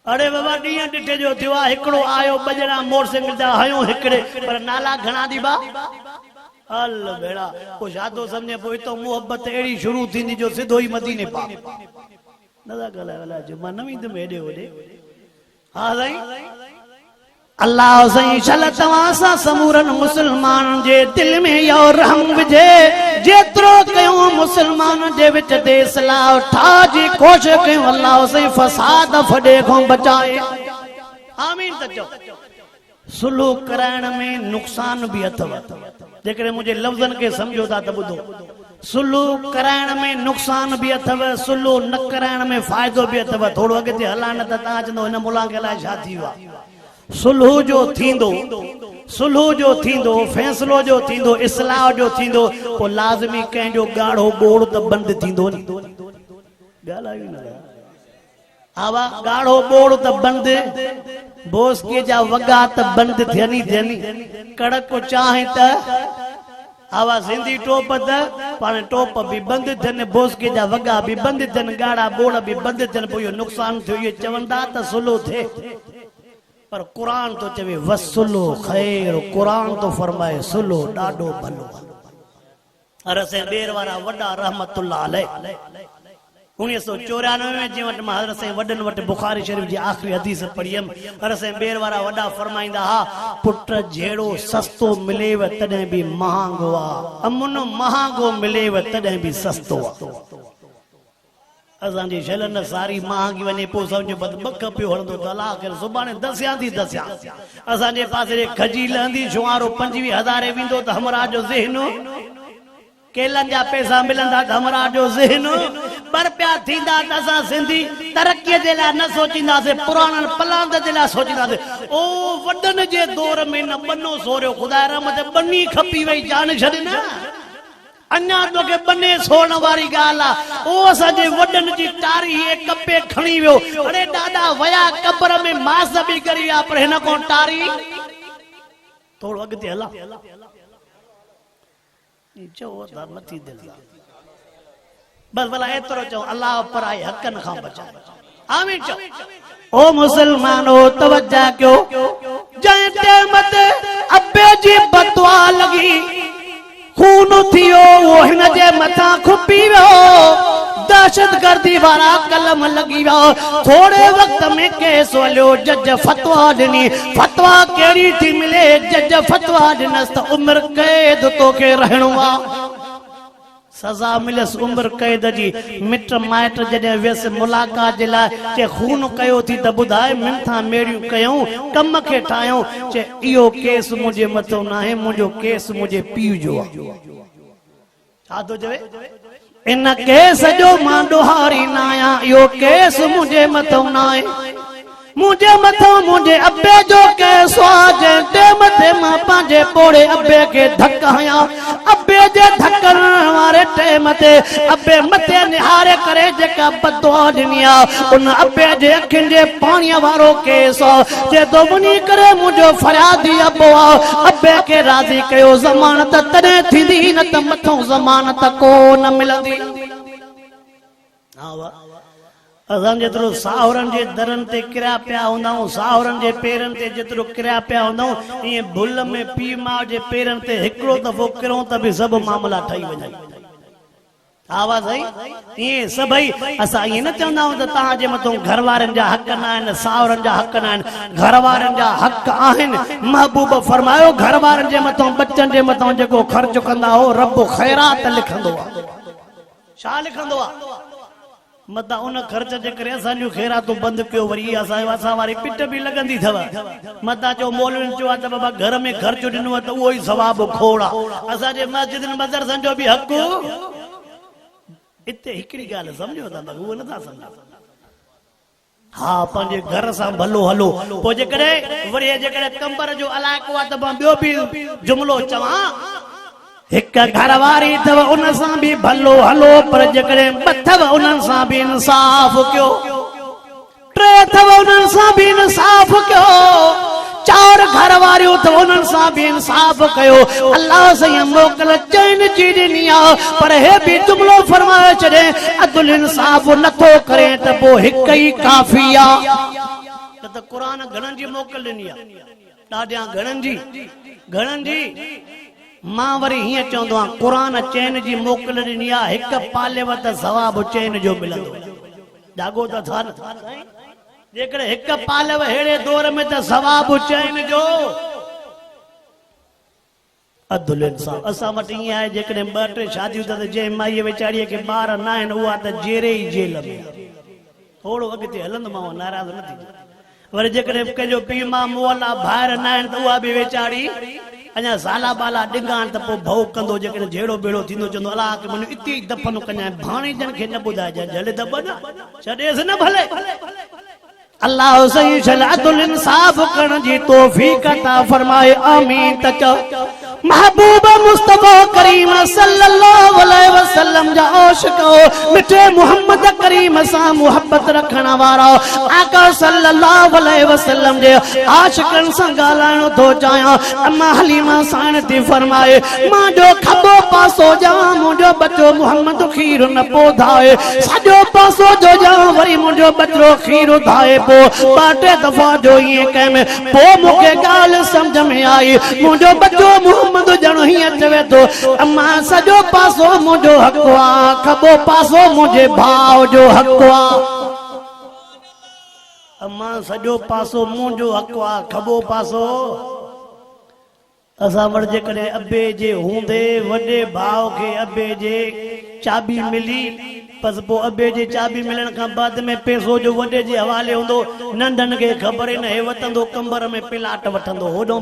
अरे बाबा ॾींहं ॾिठे जो थियो आहे हिकिड़ो आयो बजरा मोटरसाइकिल जा हयो हिकिड़े पर नाला घणा ॾीबा हल भेड़ा पोइ शादो सम्झे पोइ हितो मोहबत अहिड़ी शुरू थींदी जो सिधो ई मदीने पा दादा ॻाल्हाए जो मां न वेंदुमि हेॾे होॾे। हाँ साईं अल्लाह सही शल तवासा समूरन मुसलमान जे दिल में यो रहम विझे जेतरो कयो मुसलमान जे विच दे इस्लाह ठा जी कोशिश कयो अल्लाह सही फसाद फडे को बचाए आमीन तचो सुलह कराइण में नुकसान भी अथव जेकरे मुझे लफ्जन के समझो था त बुधो सुलह कराइण में नुकसान भी अथव सुलह न कराइण में फायदो भी अथव थोड़ो अगे हलान त ता चंदो इन मुला के लाइ छा थी वा सुलह जो थींदो सुलह जो थींदो फैसलो जो थींदो इस्लाह जो थींदो पो लाज़मी कंहिंजो गाढ़ो बोड़ त बंद थींदो नी ॻाल्हायो न आवा गाढ़ो बोड़ त बंद बोसके जा वगा त बंद थियनी थियनी कड़क को चाहे त आवा सिंधी टोप त पाण टोप भी बंद थियनि बोसके जा वगा भी बंद थियनि गाढ़ा बोड़ भी बंद थियनि पोइ इहो नुक़सान थियो इहे चवंदा त सुलह थिए पर कुरान तो चवे वसुलो खैर कुरान तो फरमाए सुलो डाडो भलो अर से बेर वारा वडा रहमतुल्लाह अलैह 1994 में जे वट हज़रत से वडन वट बुखारी शरीफ जी आखिरी हदीस पढ़ियम अर से बेर वारा वडा फरमाइंदा हा पुट जेड़ो सस्तो मिलेव तडे भी महांगो आ अमुन महांगो मिलेव तडे भी सस्तो आ असांजी शलन सारी महांगी वने पो समझ बद बक पियो हलंदो तला कर सुबाने दसिया थी दसिया असांजे पासे खजी लहंदी शुआरो 25000 विंदो त हमरा जो ज़हन केलन जा पैसा मिलंदा त हमरा जो ज़हन पर प्या थींदा त असां सिंधी तरक्की जे लाइ न सोचींदासीं पुराणन पलांद जे लाइ सोचींदासीं ओ वडन जे दौर में न बनो सोरियो खुदा रहमत बनी खपी वई जान छॾ न अन्या तो के बने सोण वारी गाला ओ असांजे वडन जी टारी एक कपे खणी वियो अरे दादा वया कब्र में मास भी करी आ पर हिन को टारी थोड़ो अगते हला चो त मथी दिल बस भला एतरो चो अल्लाह पर आए हकन खां बचा आमीन चो ओ मुसलमानो तवज्जो कयो जय टेमत अब्बे जी बदुआ लगी खून थियो वो हिन जे मथा खुपी वियो दहशतगर्दी वारा कलम लगी वियो थोड़े वक्त में केस हलियो जज फतवा ॾिनी फतवा कहिड़ी थी मिले जज फतवा ॾिनसि त उम्र कैद तोखे रहणो आहे सजा मिलस उम्र कैद जी मिट माइट जॾहिं वियसि मुलाक़ात जे लाइ चे खून कयो थी त ॿुधाए मिंथा मेड़ियूं कयूं कम खे ठाहियूं चे इहो केस मुंहिंजे मथो न आहे मुंहिंजो केस मुंहिंजे पीउ जो आहे छा थो चवे इन केस जो मां ॾोहारी न आहियां इहो केस मुंहिंजे मथो न आहे मुझे मथो मुझे अब्बे जो केस जे मथे मां पंहिंजे पोड़े अब्बे के धक हया अब्बे जे धकण वारे टेम ते अब्बे मथे निहारे करे जेका बदुआ ॾिनी आहे उन अब्बे जे अखियुनि जे पाणीअ वारो केस जे तो वञी करे मुंहिंजो फरियादी अब्बो आहे अब्बे के राज़ी कयो ज़मानत तॾहिं थींदी न त मथो ज़मानत को न मिलंदी असां जेतिरो साहुरनि जे दरनि ते किरिया पिया हूंदा आहियूं साहुरनि जे पेरनि ते जेतिरो किरिया पिया हूंदा आहियूं ईअं भुल में पीउ माउ जे पेरनि ते हिकिड़ो दफ़ो किरूं त बि सभु मामला ठही वञनि आवाज़ आई ईअं सभई असां ईअं न चवंदा आहियूं त तव्हांजे मथां घर वारनि जा हक़ न आहिनि साहुरनि जा हक़ न आहिनि घर वारनि जा हक़ आहिनि महबूब फरमायो घर वारनि जे मथां बच्चनि जे मथां जेको ख़र्च कंदा हो रब ख़ैरात लिखंदो आहे छा लिखंदो आहे मता उन खर्च जे करे असांजो ख़ैरातूं बंदि कयो वरी असां वारी पिट बि लॻंदी अथव मता जो मौलवी चयो आहे त बाबा घर में ख़र्च ॾिनो आहे त उहो ई सवाबु खोड़ आहे असांजे मस्जिद मदरसनि जो बि हक़ हिते हिकिड़ी ॻाल्हि सम्झो था उहो नथा सम्झो हाँ पंहिंजे घर सां भलो हलो पोइ जेकॾहिं वरी जेकॾहिं कंबर जो इलाइक़ो आहे त मां ॿियो बि जुमिलो चवां हिक घर वारी अथव उन सां बि भलो हलो पर जेकॾहिं अथव उन्हनि सां बि इंसाफ़ कयो टे अथव उन्हनि सां बि इंसाफ़ कयो चार घर वारियूं अथव उन्हनि सां बि इंसाफ़ कयो अल्लाह साईं मोकल चैन जी ॾिनी आहे पर हे बि जुमिलो फरमाए छॾे अदुल इंसाफ़ नथो करे त पोइ हिक ई काफ़ी आहे त क़ुरान घणनि जी मोकल ॾिनी आहे ॾाढियां घणनि जी मां वरी हीअं चवंदो आहियां क़ुरान चैन जी मोकल ॾिनी आहे हिकु पालेव त सवाबु चैन जो मिलंदो जागो त था जेकॾहिं हिक पालव हेड़े दौर में त सवाब चैन जो अदुल इंसाफ। असां वटि ईअं आहे जेकॾहिं 2-3 शादियूं त जंहिं माईअ वीचारीअ खे ॿार न आहिनि उहा त जेरे ई जेल में थोरो अॻिते हलंदोमांव नाराज़ न थी। वरी जेकॾहिं कंहिंजो पीउ मां मुअला ॿाहिरि न आहिनि त उहा बि वीचारी अञा साला बाला ॾिंगा आहिनि त पोइ भउ कंदो। जेकॾहिं जहिड़ो बेड़ो थींदो चवंदो अलाह के मुंहिंजो इते ई दफ़न कञा भाणेजनि खे न ॿुधाइजांइ झले दॿ न छॾेसि न भले। अल्लाह सही अदुल इंसाफ करण जी तौफीक अता फरमाए आमीन। त चओ महबूब मुस्तफा करीम सल्लल्लाहु अलैहि वसल्लम जा आशिक मिठे मोहम्मद करीम सां मोहब्बत रखण वारा आका सल्लल्लाहु अलैहि वसल्लम जे आशिकन सां ॻाल्हाइणो थो चाहियां। अम्मा हलीमा साण थी फरमाए मां जो खबो पासो जा मुंहिंजो बचो मोहम्मद खीर न पोधाए सॼो पासो जो जा वरी मुंहिंजो बचो खीर धाए पो 2-3 दफ़ा जो ईअं कंहिं पो मूंखे ॻाल्हि सम्झ में आई मुंहिंजो बचो मोहम्मद ॼण हीअं चवे थो अम्मा सॼो पासो मुंहिंजो हक़ आहे खबो पासो मुंहिंजे भाउ जो हक़ आहे। अम्मा सॼो पासो मुंहिंजो हक़ आहे खबो पासो असां वटि जेकॾहिं अबे जे हूंदे वॾे भाउ खे अबे जे चाबी मिली बस पोइ अबे जे चाबी मिलण खां बाद में पैसो जो वॾे जे हवाले हूंदो। नंढनि खे ख़बर ई न हे वठंदो कंबर में पिलाट वठंदो होॾो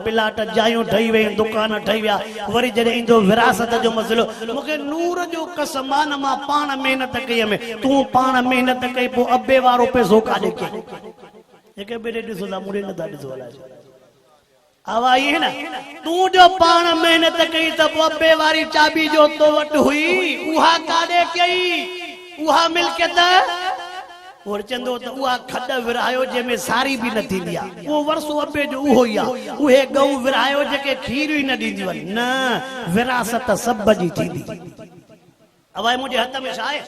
पिलाट जायूं ठही वयूं दुकान ठही विया। वरी जॾहिं ईंदो विरासत जो मसइलो मूंखे नूर जो कसम आहे न मां पाण महिनत कई में तूं पाण महिनत कई पोइ अबे वारो पैसो काॾे कयो हिकु ॿिए ॾिसो था मुड़े नथा ॾिसो अलाए आवा ये ना तू जो पाण मेहनत कई त अबे वारी चाबी जो तो वट हुई उहा काॾे कई उहा मिल्कियत और चंदो त उहा खड विरायो जंहिंमें सारी बि न थींदी आहे उहो वरसो अबे जो उहो ई आहे। उहे गऊ विरायो जेके खीर ई न ॾींदियूं आहिनि न विरासत सभ जी थींदी। अवाए मुंहिंजे हथ में छा आहे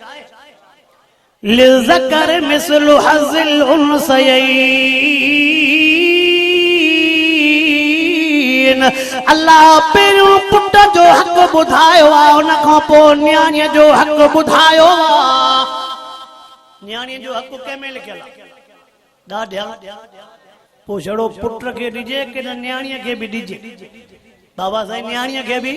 लिज़कर मिस्लु हज़िल उनसयैन अल्लाह पहिरियों पुट जो हक़ ॿुधायो आहे उन खां पोइ न्याणीअ जो हक़ ॿुधायो आहे। न्याणीअ जो हक़ कंहिंमें लिखियल आहे ॾाढा पोइ छड़ो पुट खे ॾिजे की न न्याणीअ खे बि ॾिजे बाबा साईं न्याणीअ खे बि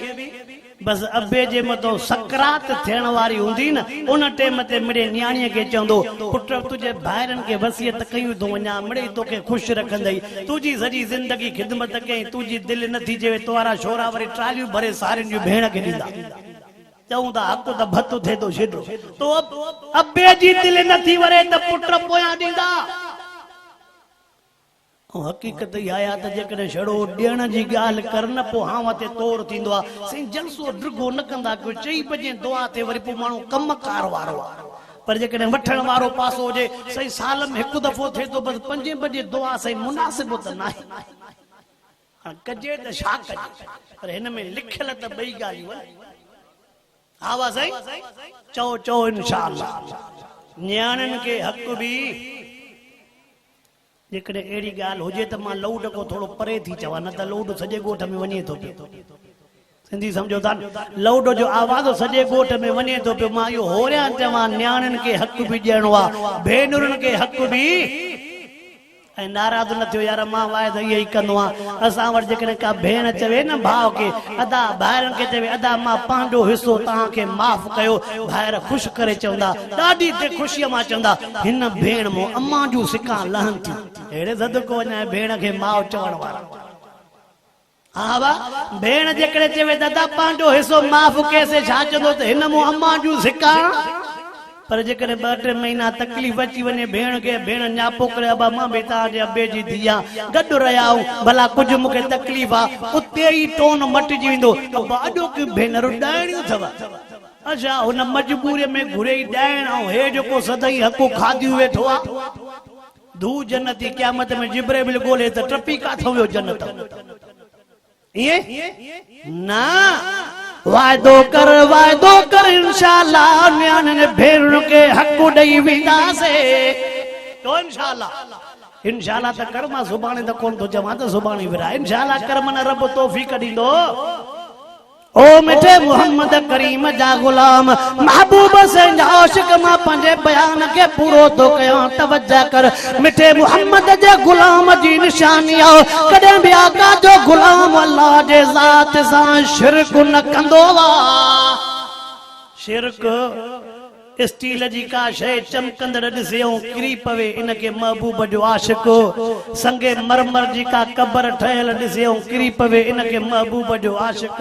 बस अबे जे मथां सकरात थियण वारी हूंदी न उन टाइम ते मिड़े न्याणीअ खे चवंदो पुट तुंहिंजे भाइरनि खे वसियत कयूं थो वञा मिड़े तोखे ख़ुशि रखंदई तुंहिंजी सॼी ज़िंदगी ख़िदमत कई तुंहिंजी दिलि नथी चवे तोरा छोरा वरी ट्रालियूं भरे सारियुनि जूं भेण खे ॾींदा चऊं था हक़ त भत थिए थो छेॾो तो अबे जी दिलि नथी वरे त पुट पोयां ॾींदा। हकीकत ई आया त जेकॾहिं छड़ो ॾियण जी ॻाल्हि कर न पोइ हां ते तौर थींदो आहे। साईं जलसो ड्रिगो न कंदा कयो चई बजे दुआ ते वरी पोइ माण्हू कमकार वारो आहे पर जेकॾहिं वठण वारो पासो हुजे साईं साल में हिकु दफ़ो थिए थो बसि 5 बजे दुआ साईं मुनासिबो त नाहे हाणे कजे त छा कजे पर हिन में लिखियल त ॿई ॻाल्हियूं हा वाह साईं चओ इंशाअल्लाह न्याणनि खे हक़ बि जेकॾहिं अहिड़ी ॻाल्हि हुजे त मां लौड को थोरो परे थी चवां न त लौड सॼे ॻोठ में वञे थो पियो सिंधी सम्झो था लौड जो आवाज़ सॼे ॻोठ में वञे थो पियो मां इहो होरियां चवां न्याणियुनि खे हक़ बि ॾियणो आहे भेनरुनि खे हक़ बि ऐं नाराज़ न थियो यार मां वाइदो इहो ई कंदो आहियां। असां वटि जेकॾहिं का भेण चवे न भाउ खे अदा भाइरनि खे चवे अदा मां पंहिंजो हिसो तव्हांखे माफ़ कयो भाइर ख़ुशि करे चवंदा ॾाढी ख़ुशीअ मां चवंदा हिन भेण मूं अम्मा जूं सिका लहनि थियूं अहिड़े सदको वञा भेण खे माउ चवण वारा हा वाह भेण जेकॾहिं चवे दादा पंहिंजो हिसो माफ़ कयसि छा चवंदो त हिन मूं अम्मा जूं सिका पर जेकॾहिं 2-3 महीना तकलीफ़ अची वञे भेण खे भेण न्यापो करे अबा मां बि तव्हांजे अबे जी धीउ आहियां गॾु रहिया आहियूं भला कुझु मूंखे तकलीफ़ आहे उते ई टोन मटिजी वेंदो अॼो की भेनरूं ॾाइणियूं अथव अच्छा हुन मजबूरीअ में घुरे ई ॾाइण ऐं हे जेको सदाई हक़ो खादियूं वेठो आहे धू जन्नती क़यामत में जिब्राइल ॻोल्हे त टपी काथो वियो जन्नत ईअं न वाइदो कर इंशाअल्लाह न्याणियुनि भेनरुनि खे हक़ ॾेई वेंदासीं तो इंशाअल्लाह त कर मां सुभाणे त कोन थो चवां त सुभाणे विरा इंशाअल्लाह कर मन रब तौफ़ीक़ ॾींदो ओ मिठे मोहम्मद करीम जा गुलाम महबूब से आशिक मां पंजे बयान के पूरो तो कया तवज्जो कर मिठे मोहम्मद जे गुलाम जी निशानिया कदे भी आका जो गुलाम अल्लाह जे जात सा शिरक न कंदो वा शिरक स्टील जी का शे चमकंदड़ दिसियो किरी पवे इनके महबूब जो आशिक संगे मरमर जी का कब्र ठहल दिसियो किरी पवे इनके महबूब जो आशिक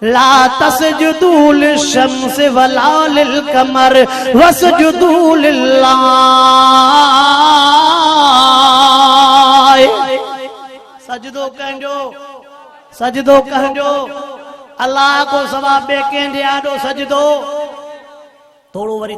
ला तसजुदू लिशम्स वला लिलकमर वसजुदू लिल्लाह सजदो कहंजो अल्लाह को सवा बे केंदे आडो सजदो थोड़ो वरी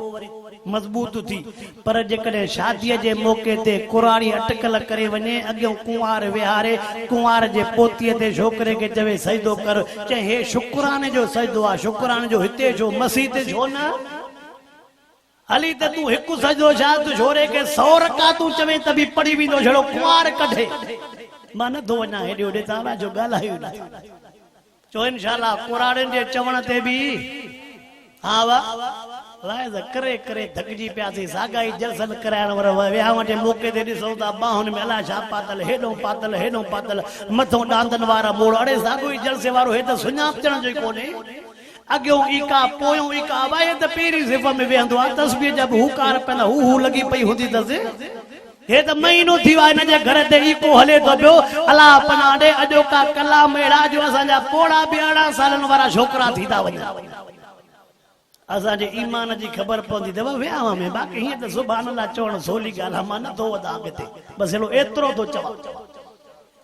मजबूत थी पर जेकॾहिं शादीअ जे मौके ते कुराड़ी अटकल करे वञे अॻियों कुंवार विहारे कुंवार जे पोतीअ ते छोकिरे खे चवे सजदो कर चए हे शुक्राने जो सजदो आहे शुक्राने जो हिते छो मसीह ते छो न हली त तूं हिकु सजदो छा तूं छोरे खे 100 रकातूं चवे त बि पढ़ी वेंदो छड़ो कुंवार कढे मां नथो वञा हेॾे होॾे तव्हां जो ॻाल्हायूं चो इंशाअल्लाह कुराड़नि जे चवण ते बि हा वाह लाइज करे करे धकजी प्यासी सागाई जलसन करायण वर विहाव जे मौके ते ॾिसो था बाहुनि में अला छा पातल हेॾो पातल मथों डांदन वारा मोड़ अड़े साॻो ई जलसे वारो हे त सुञाणण जो कोन्हे अॻियों ईका पोयों ईका वाए त पहिरीं सिफ़ में वेहंदो आहे तस्बीह जब हुकार पैंदा हू लगी पई हूंदी अथसि हे त महीनो थी वियो आहे हिन जे घर ते ईको हले थो पियो अला पना ॾे अॼोका कलाम अहिड़ा जो असांजा पोड़ा बि 18 सालनि वारा छोकिरा थी था वञनि असांजे ईमान जी ख़बर पवंदी अथव विहांव में बाक़ी हीअं त सुभान अल्लाह चवण सवली ॻाल्हि आहे मां नथो वधां अॻिते बसि हेड़ो एतिरो थो चवां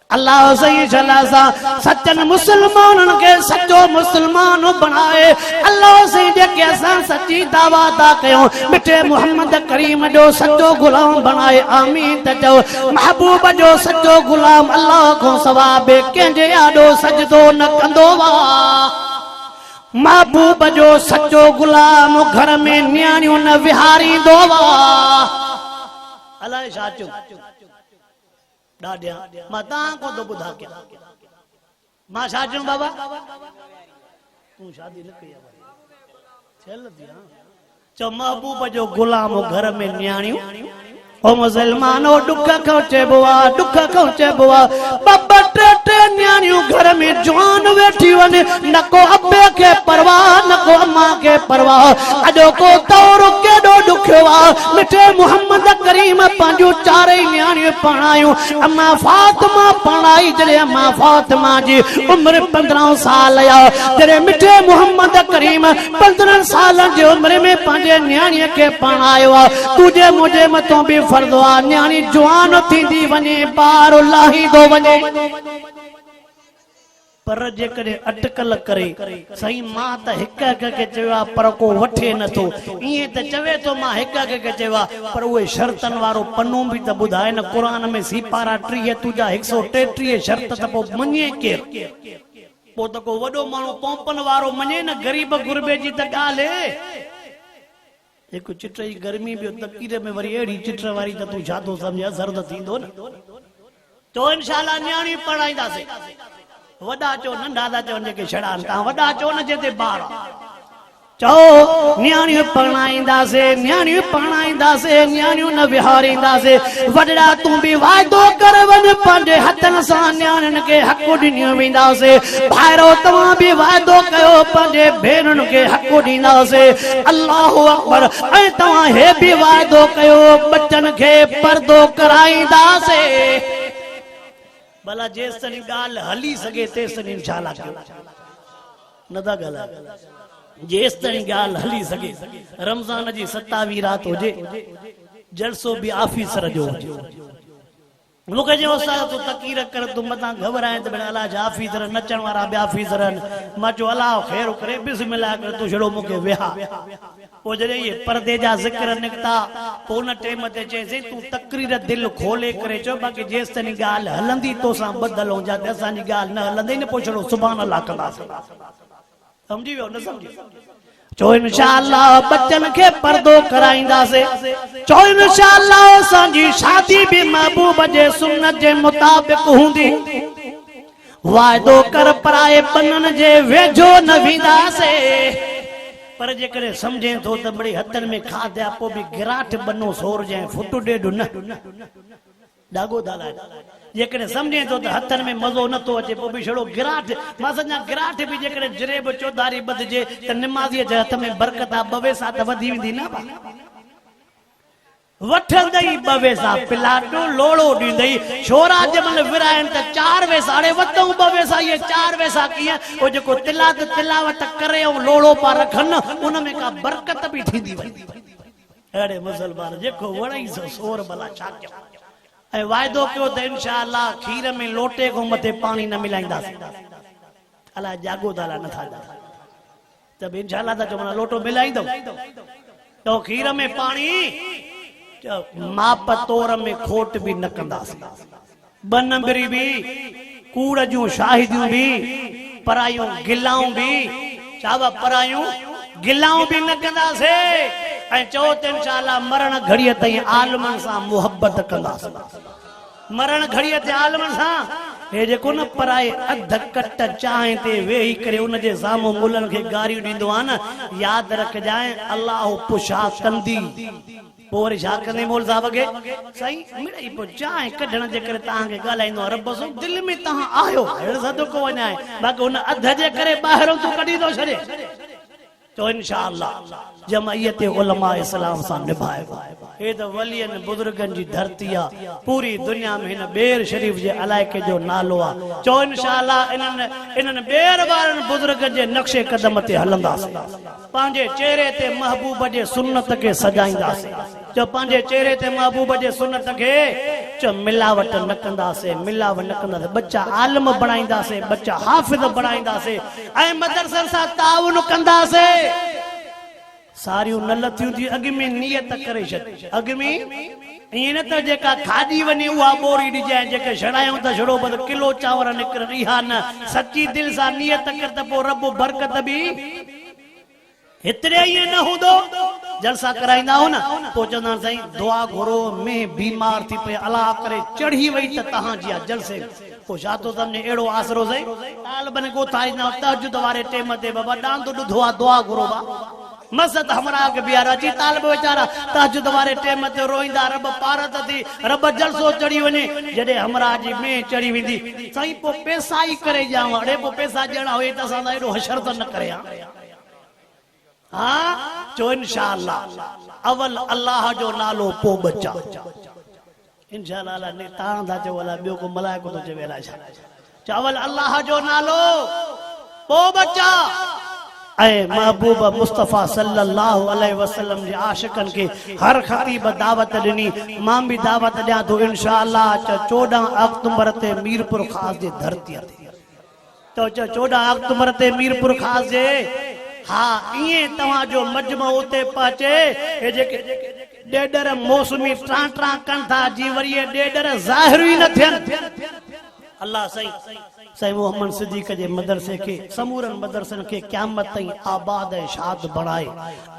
अल्लाह सही शलासा सच्चन मुसलमानन के सच्चो मुसलमान बनाए अल्लाह सही जेके असां सच्ची दावा ता कयूं मिठे मोहम्मद करीम जो सच्चो गुलाम बनाए आमीन त चओ महबूब जो सच्चो गुलाम अल्लाह को सवाब कंहिंजे आॾो सजदो न कंदो वा महबूब जो सच्चो गुलाम घर में न्याणियों न विहारींदो वा अलाए छा चयो ॾाढिया मां तव्हां को तो ॿुधा कयां मां छा चयूं बाबा तूं शादी न कई आहे चल थी चओ महबूब जो गुलाम घर में न्याणियूं ओ मुसलमानो दुख खां चइबो आहे दुख खां चइबो आहे ॿ टे न्याणियूं घर में जवान वेठी वञे न को अबे खे परवाह न को अम्मा खे परवाह अॼो को दौर केॾो ॾुखियो आहे मिठे मोहम्मद करीम पंहिंजूं चारई न्याणियूं पढ़ायूं अम्मा फातिमा पढ़ाई जॾहिं अम्मा फातिमा जी उमिरि 15 साल आहे जॾहिं मिठे मोहम्मद करीम 15 सालनि जी उमिरि में पंहिंजे न्याणीअ खे पढ़ायो आहे तुंहिंजे मुंहिंजे मथां बि फर्ज़ आहे न्याणी जवान थींदी वञे ॿार लाहींदो वञे पर जेकॾहिं अटकल करे सही मां त हिक खे चयो पर को वठे नथो ईअं त चवे थो मां हिक खे चयो पर उहे शर्तनि वारो पनो बि त ॿुधाए न क़ुर में सीपारा 30 तुंहिंजा 133 शर्त त पोइ मञे केरु पोइ त को वॾो माण्हू पोंपन वारो मञे न ग़रीब गुरबे जी त ॻाल्हि हिकु चिट जी गर्मी बि तकीर में वरी अहिड़ी चिट वारी त तूं छा थो सम्झे असर त थींदो न तो इंशाअल्लाह न्याणी पढ़ाईंदासीं वॾा चो नंढा था चवनि जेके छड़ानि तव्हां वॾा चो न जिते ॿार चओ न्याणियूं पढ़ाईंदासीं न्याणियूं न विहारींदासीं वॾड़ा तूं बि वाइदो कर वञ पंहिंजे हथनि सां न्याणियुनि खे हक़ ॾिनियूं वेंदासीं भाइरो तव्हां बि वाइदो कयो पंहिंजे भेनरुनि खे हक़ ॾींदासीं अल्लाहु अकबर ऐं तव्हां हे बि वाइदो कयो बच्चनि खे पर्दो कराईंदासीं भला जेसि ताईं ॻाल्हि हली सघे तेसि ताईं इंशाअल्लाह न था ॻाल्हायो जेसि ताईं ॻाल्हि हली सघे रमज़ान जी 27 रात हुजे जलसो बि ऑफिसर जो मूंखे चयो असां तूं तकीर कर तूं मथां घबराए त भेण अलाह जा ऑफिसर नचण वारा ॿिया ऑफिसर आहिनि मां चयो अलाह ख़ैर करे बिस्मिल्लाह कर तूं छड़ो मूंखे वेहा पोइ जॾहिं इहे परदे जा ज़िक्र निकिता पोइ उन टाइम ते चइसि तूं तकरीर दिलि खोले करे चओ बाक़ी जेसि ताईं ॻाल्हि हलंदी तोसां ॿधल हुजां त असांजी ॻाल्हि न हलंदी न पोइ छड़ो सुभान अल्लाह कंदासीं समझी वियो न समझी चो इंशाअल्लाह बच्चन के पर्दो कराईंदासीं चो इंशाअल्लाह असांजी शादी भी महबूब जे सुन्नत जे मुताबिक हूंदी वायदो कर पराए बनन जे वेझो न वींदासे पर जेकरे समझे तो त बड़ी हथन में खाद्या पो भी गिराठ बनो सोर जाए फुट डेढ़ न डागो दाला जेकरे समझे तो त हथन में मजो न तो अचे पो भी छड़ो गिराठ मां सजा गिराठ भी जेकरे जरेब चौधारी बदजे त निमाज़ी जे हथ में बरकत आ बवे सा त वधी वेंदी न वठंदई बवे सा पिलाटो लोड़ो ॾींदई छोरा जमल विरायन त 4 वेसा अड़े वतऊ बवे सा ये 4 वेसा किया ओ जेको तिलावत करे ऐं लोड़ो पा रखन उन में का बरकत भी थींदी वई अड़े मुसलमान जेको वणई सो सोर भला छा कयो ऐं वायदो कयो त इंशाअल्लाह खीर में लोटे को मथे पानी न मिलाईंदासीं अला जागो दाला न था तब इंशाअल्लाह त चमना लोटो मिलाईंदो तो खीर में पानी माप तौर में खोट भी न कंदासीं बनंबरी भी कूड़ जूं शाहिदियूं भी परायूं गिलाऊं भी चावा परायूं गिलाऊं भी न कंदासीं ऐं चओ त इंशाअल्लाह मरण घड़ीअ ताईं आलमन सां मोहब्बत कंदासीं मरण घड़ीअ ते आलमन सां हे जेको न पराए अध कट चाहे ते वेही करे उन जे साम्हूं मुल्हनि खे गारियूं ॾींदो आहे न यादि रखजांइ अल्लाह पुछा कंदी पोइ छा कंदे मोल साहब खे सही मिड़ई पोइ चाहे कढण जे करे तव्हांखे ॻाल्हाईंदो रब सो दिलि में तव्हां आहियो अहिड़ो सदको वञाए बाक़ी हुन अध जे करे ॿाहिरों तूं कढी थो छॾे तो इंशाअल्लाह जमायत उलमा इस्लाम सां निभाएबो हे त वलियन बुजुर्गन जी धरती आ पूरी दुनिया में हिन बेर शरीफ जे इलाइके जो नालो आ चो इंशाअल्लाह इन्हनि बेर वारन बुजुर्गन जे नक्शे कदम ते हलंदासीं पंहिंजे चेहरे ते महबूब जे सुन्नत खे सजाईंदासीं जो पंहिंजे चेहरे ते महबूब जे सुन्नत खे चो मिलावट न कंदासीं मिलावट न कंदासीं बच्चा आलिम बणाईंदासीं बच्चा हाफ़िज़ बणाईंदासीं ऐं मदरसनि सां ताउन कंदासीं सारियूं न लथियूं थी अॻ में नियत करे छॾ अॻ में ईअं न त जेका खाधी वञे उहा ॿोरी ॾिजांइ जेके छड़ायूं त छड़ो बस किलो चांवर निकिर इहा न सची दिलि सां नियत कर त पोइ रब बरकत बि हेतिरे ईअं न हूंदो जलसा कराईंदा हो न पोइ चवंदा साईं दुआ घुरो में बीमार थी पए अलाह करे चढ़ी वई त तव्हांजी आहे जलसे पोइ छा थो सम्झे अहिड़ो आसरो साईं तालबन ॻोठारींदा तहजुद वारे टेम ते बाबा डांदो ॾुधो आहे दुआ घुरो बा मसद हमरा के बिहार अची तालब बेचारा तहजुद वारे टेम ते रोईंदा रब पारत थी रब जलसो चढ़ी वने जडे हमरा जी में चढ़ी वेंदी साईं पो पैसा ही करे जाव अड़े पो पैसा ॼणा होए त असां एडो हशर त न करे हां जो इंशाअल्लाह अवल अल्लाह जो नालो पो बचा इंशाअल्लाह ने तां दा जो वाला बियो को मलाइको तो चवेला छा चावल अल्लाह जो नालो पो बचा ऐं महबूब मुस्तफ़ा सल्लल्लाहु अलैहि वसल्लम जे आशिकन के हर खतीब दावत ॾिनी मां भी दावत ॾियां थो इंशाअल्लाह 14 अक्टूबर ते मीरपुर खास जे धरती तो 14 अक्टूबर ते मीरपुर खास जे हा इए तवा जो मजमो उते पहुचे हे जेके डेडर मौसमी ट्रां कन था जी वरी डेडर ज़ाहिर ही न थियन अल्लाह सही सही मोहम्मद सिद्दीक जे मदरसे के समूरन मदरसन के क़यामत ताईं आबाद ऐं शाद बढ़ाए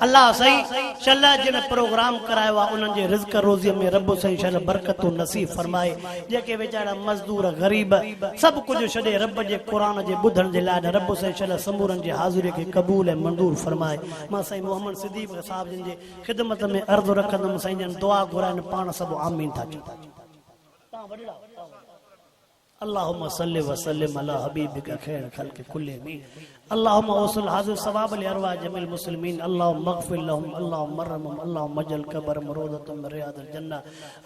अल्लाह सही शल जिन प्रोग्राम करायो आहे उन्हनि जे रिज़्क रोज़ी में रब सही शल बरकतूं नसीब फरमाए जेके वेचारा मज़दूर गरीब सब कुछ छॾे रब जे क़ुरान जे ॿुधण जे लाइ रब सही शल समूरन जे हाज़िरी खे क़बूल ऐं मंज़ूर फरमाए मां साईं मोहम्मद सिद्दीक साहब जिन जे ख़िदमत में अर्ज़ रखंदुमि साईं जन दुआ घुराइनि पाण सभु आमीन था चऊं अल्लाहुम्मा सल्लि व सल्लिम अला हबीबिका खैर खल्क़ि कुल्लिहिम अल्लाहुम्मा वसल हाज़िर सवाब लि अरवाह जमील मुस्लिमीन अल्लाहुम्मा मग़फ़िर लहुम अल्लाहुम्मा अर्हमहुम अल्लाहुम्मा अजल कब्र मरूदतुम मिन रियादिल जन्नह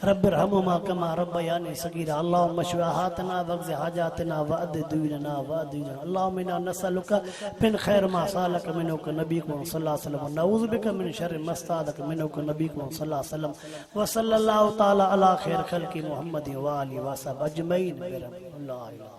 रब्बिरहमुहुमा कमा रब्बयानी सगीरा अल्लाहुम्मा शफ़ि हातना वक़्ज़ि हाजातना व अद्दि दीनना व अद्दीना अल्लाहुम्मा इन्ना नसअलुका मिन खैर मा सअलक मिनहु नबीक सल्लल्लाहु अलैहि वसल्लम व नऊज़ु बिका मिन शर्रि मा इस्तअज़क मिनहु नबीक सल्लल्लाहु अलैहि वसल्लम व सल्लल्लाहु तआला अला खैर खल्क़ि मुहम्मद व आलिहि व सहाबिहि अजमईन।